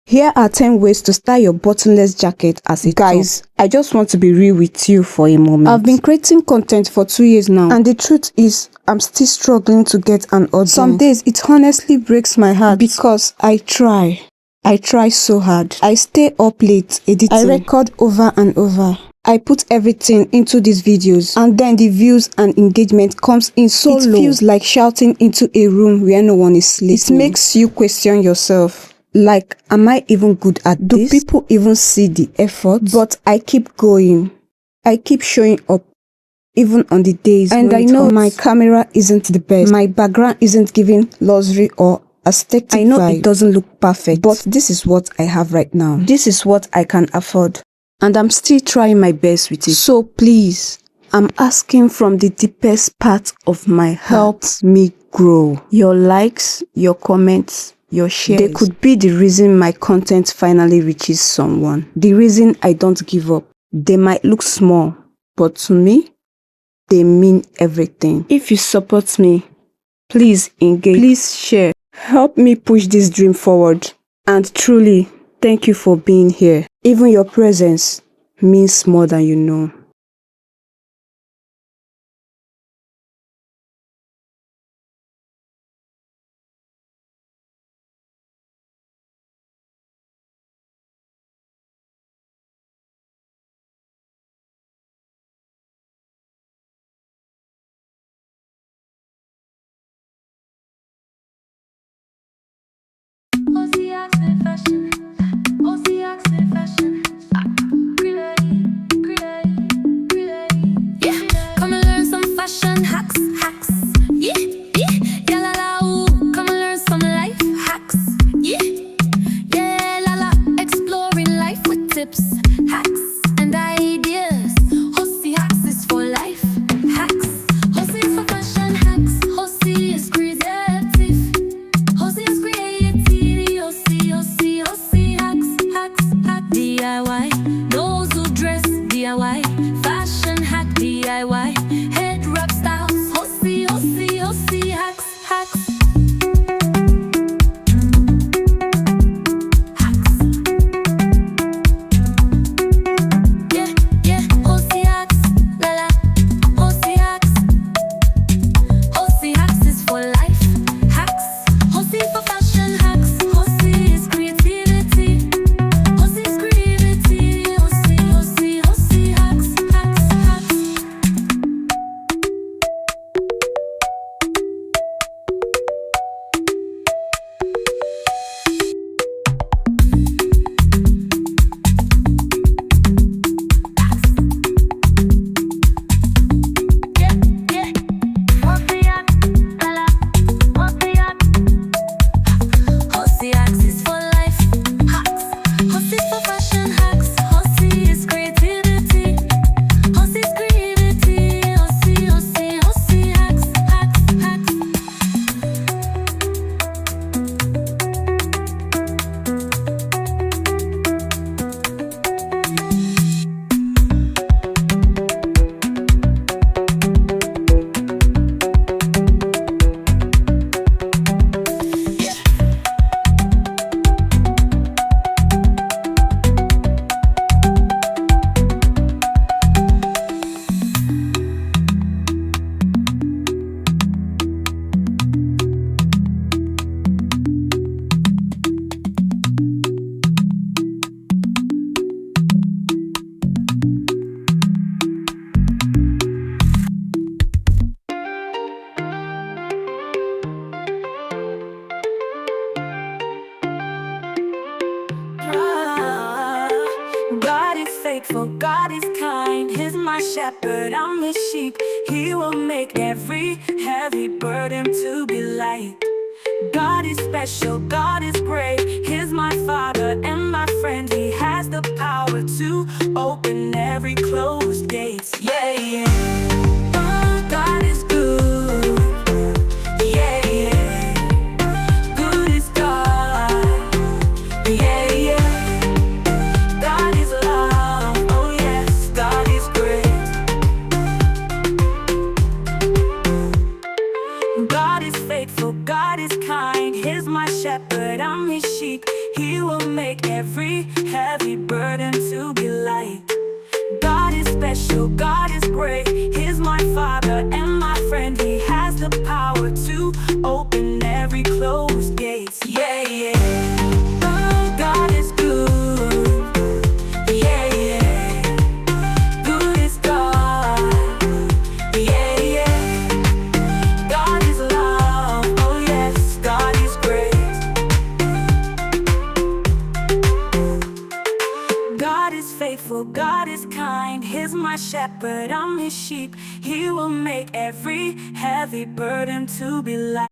Here are 10 ways to style your buttonless jacket as a Guys, top. I just want to be real with you for a moment. I've been creating content for 2 years now, and the truth is, I'm still struggling to get an audience. Some days, it honestly breaks my heart because I try so hard. I stay up late editing. I record over and over. I put everything into these videos, and then the views and engagement comes in so low. It feels like shouting into a room where no one is sleeping. It makes you question yourself. Like, am I even good at this? Do people even see the effort? But I keep going. I keep showing up, even on the days and I know my camera isn't the best. My background isn't giving luxury or aesthetic I know vibe. It doesn't look perfect, but this is what I have right now. This is what I can afford. And I'm still trying my best with it. So please, I'm asking from the deepest part of my heart, help me grow. Your likes, your comments, your shares, they could be the reason my content finally reaches someone. The reason I don't give up. They might look small, but to me, they mean everything. If you support me, please engage, please share. Help me push this dream forward. And truly, thank you for being here. Even your presence means more than you know. faithful, God is kind. He's my shepherd, I'm his sheep. He will make every heavy burden to be light. God is special, God is great. He's my father and my friend. He has the power to open every closed gate. Yeah, yeah. Oh, God is good. Yeah, yeah. Good is God. Yeah, yeah. God is love. Oh, yes. God is great. God is faithful, God is kind. He's my shepherd, I'm his sheep. He will make make every heavy burden to be light. God is special, God is great. He's my Father and my friend. He has the power to open every closed gate. Yeah, yeah. Oh, God is good. Yeah, yeah. Good is God. Yeah, yeah. God is love. Oh, yes, God is great. God is faithful, God is kind. He's my shepherd, I'm his sheep. He will make every heavy burden to be light.